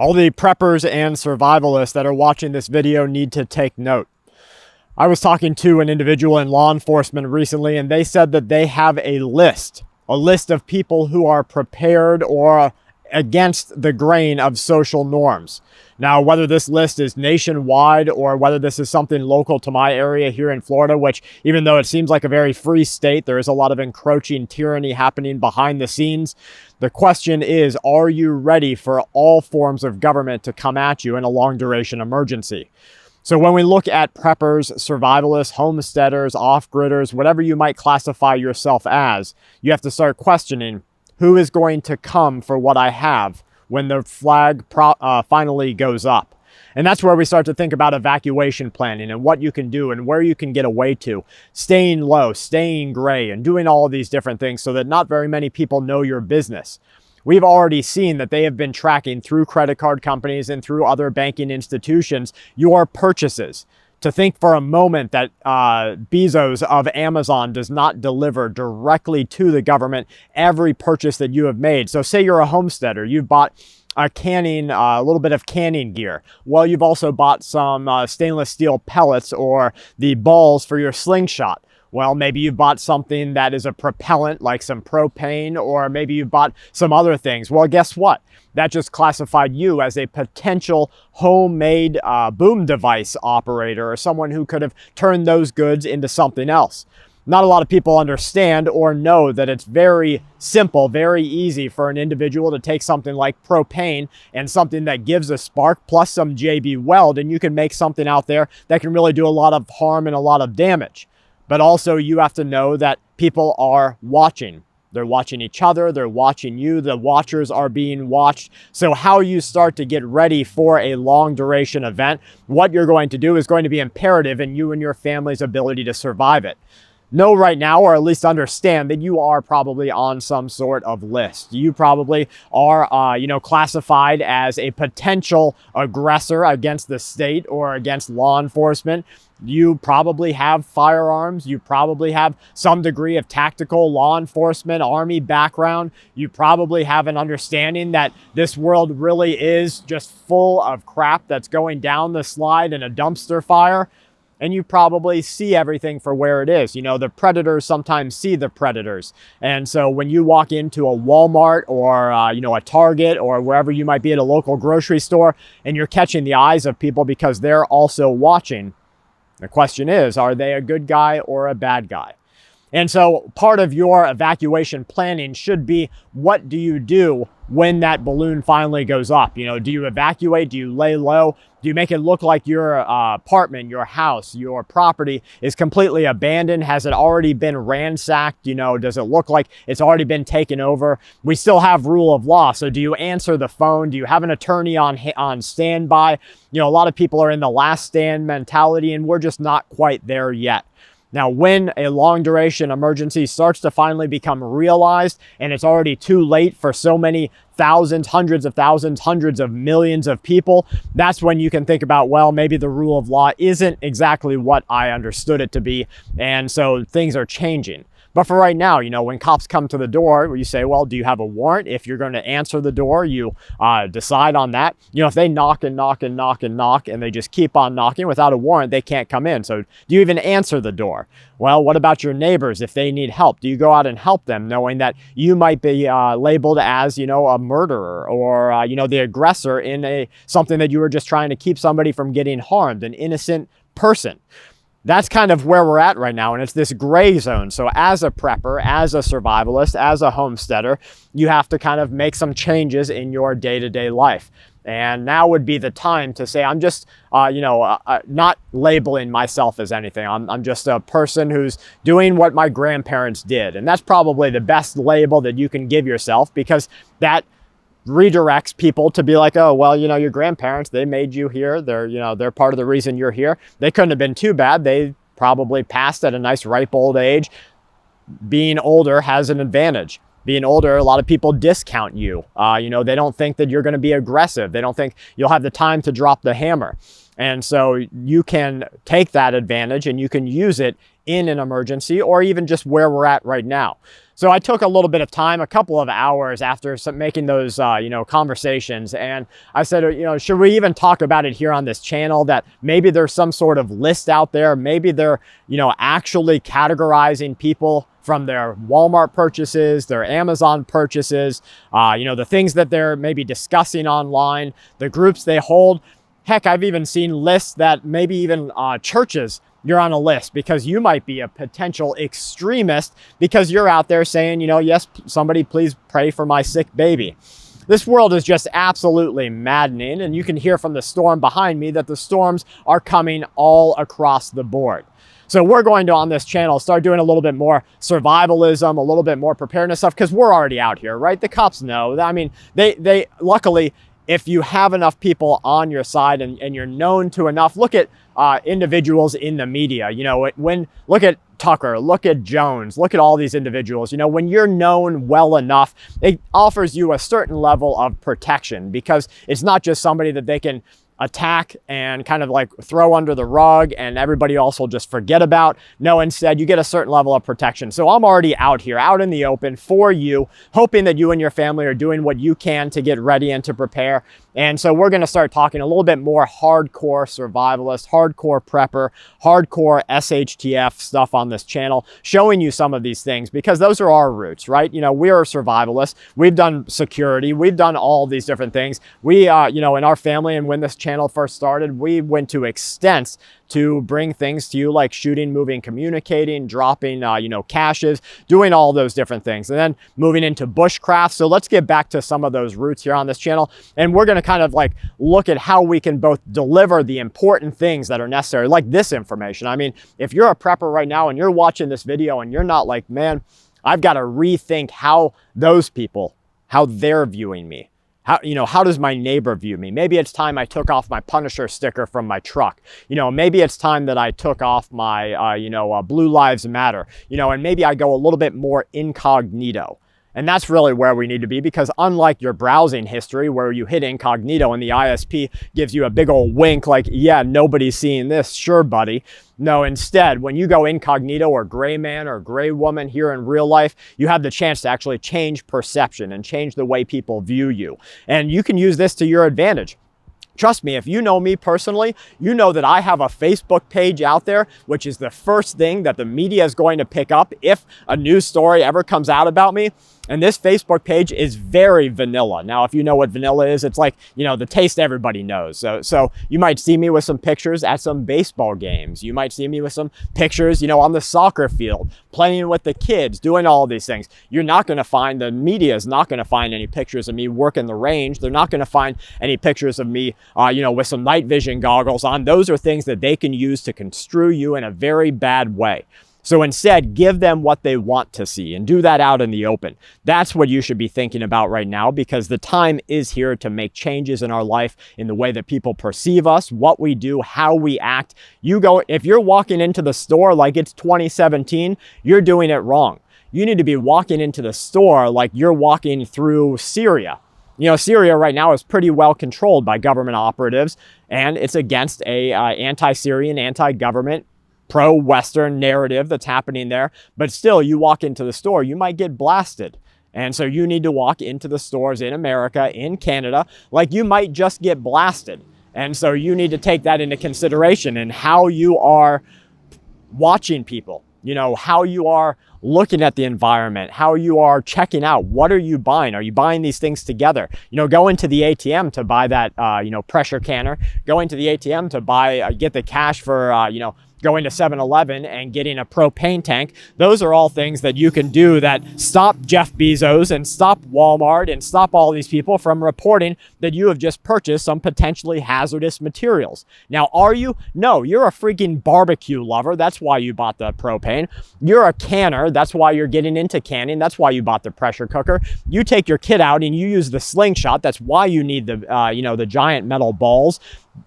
All the preppers and survivalists that are watching this video need to take note. I was talking to an individual in law enforcement recently, and they said that they have a list of people who are prepared or against the grain of social norms. Now, whether this list is nationwide or whether this is something local to my area here in Florida, which even though it seems like a very free state, there is a lot of encroaching tyranny happening behind the scenes. The question is, are you ready for all forms of government to come at you in a long duration emergency? So when we look at preppers, survivalists, homesteaders, off-gridders, whatever you might classify yourself as, you have to start questioning, who is going to come for what I have when the flag finally goes up? And that's where we start to think about evacuation planning and what you can do and where you can get away to, staying low, staying gray, and doing all of these different things so that not very many people know your business. We've already seen that they have been tracking through credit card companies and through other banking institutions your purchases. To think for a moment that Bezos of Amazon does not deliver directly to the government every purchase that you have made. So say you're a homesteader, you've bought a little bit of canning gear. Well, you've also bought some stainless steel pellets or the balls for your slingshot. Well, maybe you've bought something that is a propellant like some propane, or maybe you've bought some other things. Well, guess what? That just classified you as a potential homemade boom device operator or someone who could have turned those goods into something else. Not a lot of people understand or know that it's very simple, very easy for an individual to take something like propane and something that gives a spark plus some JB Weld, and you can make something out there that can really do a lot of harm and a lot of damage. But also you have to know that people are watching. They're watching each other, they're watching you, the watchers are being watched. So how you start to get ready for a long duration event, what you're going to do is going to be imperative in you and your family's ability to survive it. Know right now, or at least understand, that you are probably on some sort of list. You probably are, classified as a potential aggressor against the state or against law enforcement. You probably have firearms. You probably have some degree of tactical law enforcement, army background. You probably have an understanding that this world really is just full of crap that's going down the slide in a dumpster fire. And you probably see everything for where it is. You know, the predators sometimes see the predators. And so when you walk into a Walmart or, a Target or wherever you might be at a local grocery store and you're catching the eyes of people because they're also watching, the question is, are they a good guy or a bad guy? And so part of your evacuation planning should be, what do you do when that balloon finally goes up? You know, do you evacuate? Do you lay low? Do you make it look like your apartment, your house, your property is completely abandoned? Has it already been ransacked? You know, does it look like it's already been taken over? We still have rule of law. So do you answer the phone? Do you have an attorney on standby? You know, a lot of people are in the last stand mentality, and we're just not quite there yet. Now, when a long duration emergency starts to finally become realized and it's already too late for so many thousands, hundreds of thousands, hundreds of millions of people, that's when you can think about, well, maybe the rule of law isn't exactly what I understood it to be. And so things are changing. But for right now, you know, when cops come to the door, you say, well, do you have a warrant? If you're going to answer the door, you decide on that. You know, if they knock and knock and knock and knock and they just keep on knocking without a warrant, they can't come in. So do you even answer the door? Well, what about your neighbors if they need help? Do you go out and help them knowing that you might be labeled as, a murderer or, the aggressor in something that you were just trying to keep somebody from getting harmed, an innocent person? That's kind of where we're at right now, and it's this gray zone. So as a prepper, as a survivalist, as a homesteader, you have to kind of make some changes in your day-to-day life. And now would be the time to say, I'm just, not labeling myself as anything. I'm just a person who's doing what my grandparents did. And that's probably the best label that you can give yourself, because that redirects people to be like, oh, well, your grandparents, they made you here. They're part of the reason you're here. They couldn't have been too bad. They probably passed at a nice ripe old age. Being older has an advantage. Being older, a lot of people discount you. They don't think that you're going to be aggressive. They don't think you'll have the time to drop the hammer. And so you can take that advantage and you can use it in an emergency or even just where we're at right now. So I took a little bit of time, a couple of hours after making those, conversations. And I said, should we even talk about it here on this channel, that maybe there's some sort of list out there. Maybe they're, actually categorizing people from their Walmart purchases, their Amazon purchases, the things that they're maybe discussing online, the groups they hold. Heck, I've even seen lists that maybe even churches, you're on a list because you might be a potential extremist because you're out there saying, yes, somebody please pray for my sick baby. This world is just absolutely maddening. And you can hear from the storm behind me that the storms are coming all across the board. So we're going to, on this channel, start doing a little bit more survivalism, a little bit more preparedness stuff, because we're already out here, right? The cops know. I mean, they luckily, if you have enough people on your side and you're known to enough, look at individuals in the media, look at Tucker, look at Jones, look at all these individuals. When you're known well enough, it offers you a certain level of protection, because it's not just somebody that they can attack and kind of like throw under the rug and everybody else will just forget about. No, instead you get a certain level of protection. So I'm already out here, out in the open for you, hoping that you and your family are doing what you can to get ready and to prepare. And so we're going to start talking a little bit more hardcore survivalist, hardcore prepper, hardcore SHTF stuff on this channel, showing you some of these things because those are our roots, right? We are survivalists. We've done security. We've done all these different things. We, in our family, and when this channel first started, we went to extents to bring things to you like shooting, moving, communicating, dropping, caches, doing all those different things, and then moving into bushcraft. So let's get back to some of those roots here on this channel. And we're going to kind of like look at how we can both deliver the important things that are necessary, like this information. I mean, if you're a prepper right now and you're watching this video and you're not like, man, I've got to rethink how those people, how they're viewing me. How does my neighbor view me? Maybe it's time I took off my Punisher sticker from my truck. Maybe it's time that I took off my, Blue Lives Matter, and maybe I go a little bit more incognito. And that's really where we need to be, because unlike your browsing history where you hit incognito and the ISP gives you a big old wink like, yeah, nobody's seeing this, sure, buddy. No, instead, when you go incognito or gray man or gray woman here in real life, you have the chance to actually change perception and change the way people view you. And you can use this to your advantage. Trust me, if you know me personally, you know that I have a Facebook page out there, which is the first thing that the media is going to pick up if a news story ever comes out about me. And this Facebook page is very vanilla. Now, if you know what vanilla is, it's like, the taste everybody knows. So you might see me with some pictures at some baseball games. You might see me with some pictures, on the soccer field, playing with the kids, doing all these things. You're not going to find, the media is not going to find any pictures of me working the range. They're not going to find any pictures of me, with some night vision goggles on. Those are things that they can use to construe you in a very bad way. So instead, give them what they want to see and do that out in the open. That's what you should be thinking about right now, because the time is here to make changes in our life, in the way that people perceive us, what we do, how we act. If you're walking into the store like it's 2017, you're doing it wrong. You need to be walking into the store like you're walking through Syria. Syria right now is pretty well controlled by government operatives, and it's against a anti-Syrian, anti-government, pro-Western narrative that's happening there. But still, you walk into the store, you might get blasted. And so you need to walk into the stores in America, in Canada, like you might just get blasted. And so you need to take that into consideration in how you are watching people, how you are looking at the environment, how you are checking out. What are you buying? Are you buying these things together? Go into the ATM to buy that, pressure canner. Go into the ATM to get the cash for, going to 7-Eleven and getting a propane tank. Those are all things that you can do that stop Jeff Bezos and stop Walmart and stop all these people from reporting that you have just purchased some potentially hazardous materials. Now, are you? No, you're a freaking barbecue lover. That's why you bought the propane. You're a canner. That's why you're getting into canning. That's why you bought the pressure cooker. You take your kid out and you use the slingshot. That's why you need the, the giant metal balls.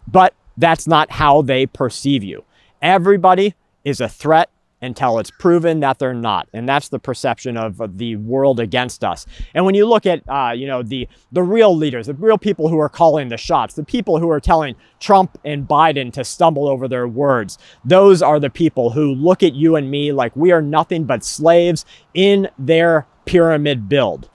But that's not how they perceive you. Everybody is a threat until it's proven that they're not. And that's the perception of the world against us. And when you look at, the real leaders, the real people who are calling the shots, the people who are telling Trump and Biden to stumble over their words, those are the people who look at you and me like we are nothing but slaves in their pyramid build.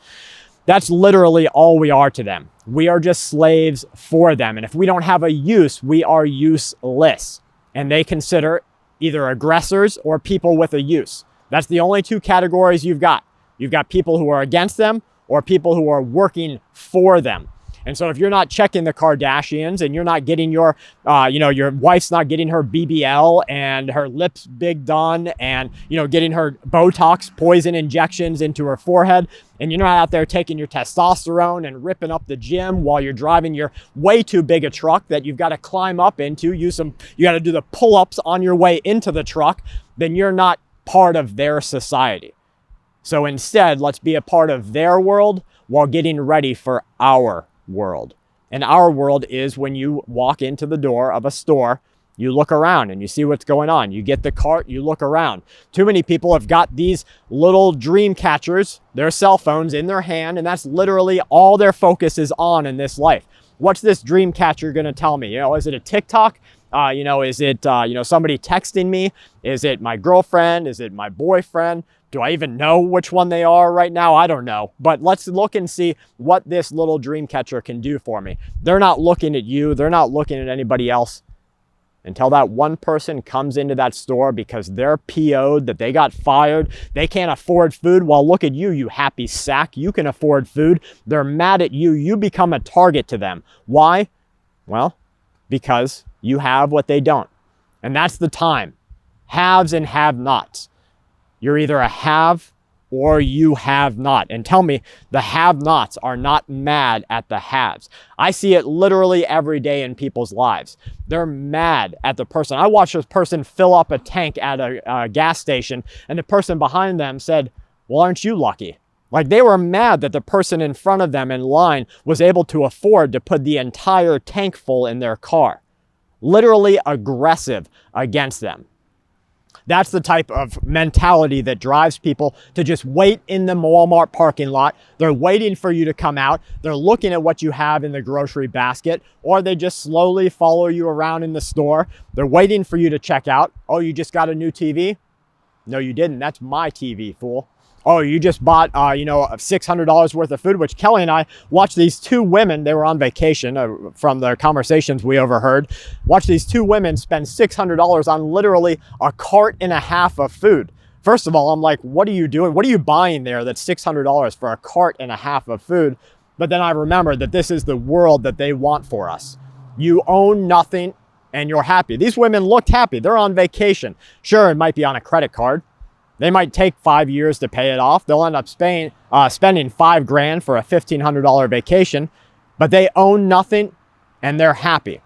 That's literally all we are to them. We are just slaves for them. And if we don't have a use, we are useless. And they consider either aggressors or people with a use. That's the only two categories you've got. You've got people who are against them or people who are working for them. And so if you're not checking the Kardashians and you're not getting your wife's not getting her BBL and her lips big done and, getting her Botox poison injections into her forehead, and you're not out there taking your testosterone and ripping up the gym while you're driving your way too big a truck that you've got to climb up into, you got to do the pull-ups on your way into the truck, then you're not part of their society. So instead, let's be a part of their world while getting ready for our world. And our world is when you walk into the door of a store, you look around and you see what's going on. You get the cart, you look around. Too many people have got these little dream catchers, their cell phones in their hand, and that's literally all their focus is on in this life. What's this dream catcher going to tell me? Is it a TikTok? Is it, somebody texting me? Is it my girlfriend? Is it my boyfriend? Do I even know which one they are right now? I don't know. But let's look and see what this little dream catcher can do for me. They're not looking at you. They're not looking at anybody else until that one person comes into that store because they're PO'd, that they got fired. They can't afford food. Well, look at you, you happy sack. You can afford food. They're mad at you. You become a target to them. Why? Well, because you have what they don't. And that's the time. Haves and have-nots. You're either a have or you have not. And tell me, the have-nots are not mad at the haves. I see it literally every day in people's lives. They're mad at the person. I watched this person fill up a tank at a gas station, and the person behind them said, well, aren't you lucky? Like they were mad that the person in front of them in line was able to afford to put the entire tank full in their car. Literally aggressive against them. That's the type of mentality that drives people to just wait in the Walmart parking lot. They're waiting for you to come out. They're looking at what you have in the grocery basket, or they just slowly follow you around in the store. They're waiting for you to check out. Oh, you just got a new TV? No, you didn't. That's my TV, fool. Oh, you just bought, $600 worth of food, which Kelly and I watched these two women. They were on vacation from the conversations we overheard. Watched these two women spend $600 on literally a cart and a half of food. First of all, I'm like, what are you doing? What are you buying there that's $600 for a cart and a half of food? But then I remembered that this is the world that they want for us. You own nothing and you're happy. These women looked happy. They're on vacation. Sure, it might be on a credit card. They might take 5 years to pay it off. They'll end up spending $5,000 for a $1,500 vacation, but they own nothing and they're happy.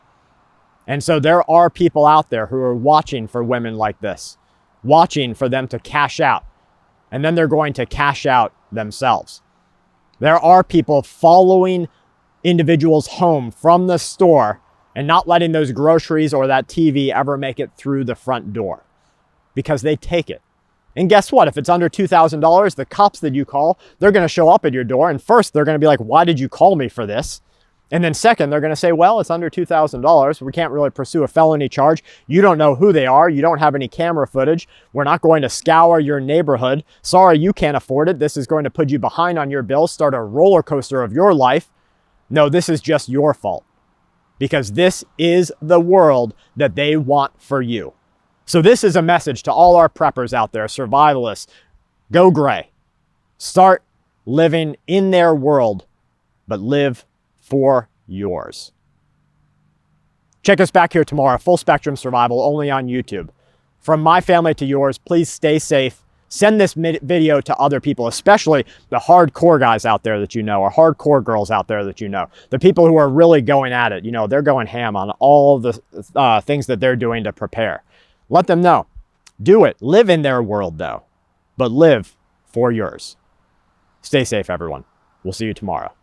And so there are people out there who are watching for women like this, watching for them to cash out, and then they're going to cash out themselves. There are people following individuals home from the store and not letting those groceries or that TV ever make it through the front door because they take it. And guess what? If it's under $2,000, the cops that you call, they're going to show up at your door. And first, they're going to be like, why did you call me for this? And then second, they're going to say, well, it's under $2,000. We can't really pursue a felony charge. You don't know who they are. You don't have any camera footage. We're not going to scour your neighborhood. Sorry, you can't afford it. This is going to put you behind on your bills, start a roller coaster of your life. No, this is just your fault because this is the world that they want for you. So this is a message to all our preppers out there, survivalists. Go gray. Start living in their world, but live for yours. Check us back here tomorrow, Full Spectrum Survival, only on YouTube. From my family to yours, please stay safe. Send this video to other people, especially the hardcore guys out there that you know, or hardcore girls out there that you know. The people who are really going at it, they're going ham on all the things that they're doing to prepare. Let them know. Do it. Live in their world, though, but live for yours. Stay safe, everyone. We'll see you tomorrow.